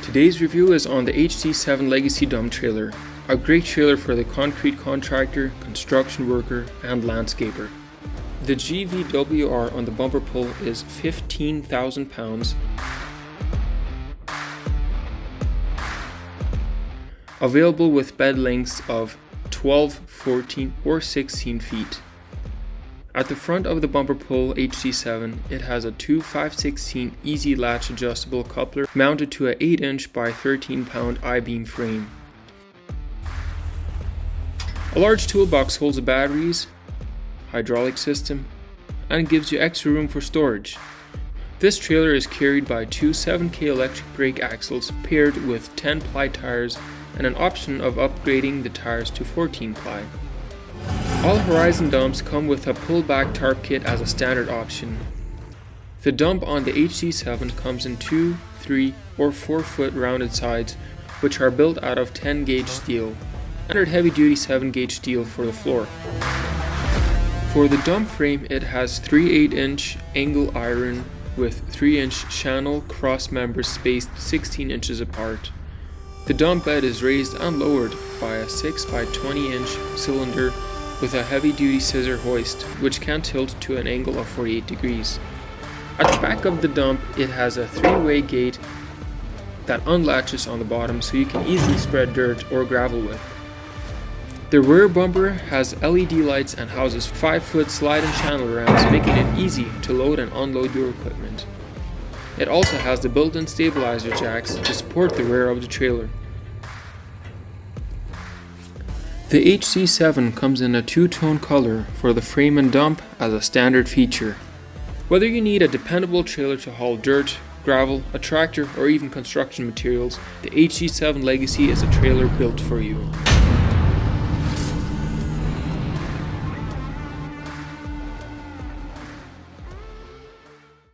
Today's review is on the HZ7 Legacy Dump Trailer, a great trailer for the concrete contractor, construction worker, and landscaper. The GVWR on the bumper pull is 15,000 pounds, available with bed lengths of 12, 14, or 16 feet. At the front of the bumper pull HZ7, it has a 2 5/16 easy latch adjustable coupler mounted to a 8-inch by 13-pound I-beam frame. A large toolbox holds the batteries, hydraulic system, and gives you extra room for storage. This trailer is carried by two 7K electric brake axles paired with 10-ply tires and an option of upgrading the tires to 14-ply. All Horizon dumps come with a pullback tarp kit as a standard option. The dump on the HZ7 comes in 2, 3, or 4 foot rounded sides, which are built out of 10 gauge steel, standard heavy duty 7 gauge steel for the floor. For the dump frame, it has 3 8-inch angle iron with 3-inch channel cross members spaced 16 inches apart. The dump bed is raised and lowered by a 6 by 20-inch cylinder with a heavy-duty scissor hoist, which can tilt to an angle of 48 degrees. At the back of the dump, it has a 3-way gate that unlatches on the bottom so you can easily spread dirt or gravel with. The rear bumper has LED lights and houses 5-foot slide and channel ramps, making it easy to load and unload your equipment. It also has the built-in stabilizer jacks to support the rear of the trailer. The HZ7 comes in a two-tone color for the frame and dump as a standard feature. Whether you need a dependable trailer to haul dirt, gravel, a tractor, or even construction materials, the HZ7 Legacy is a trailer built for you.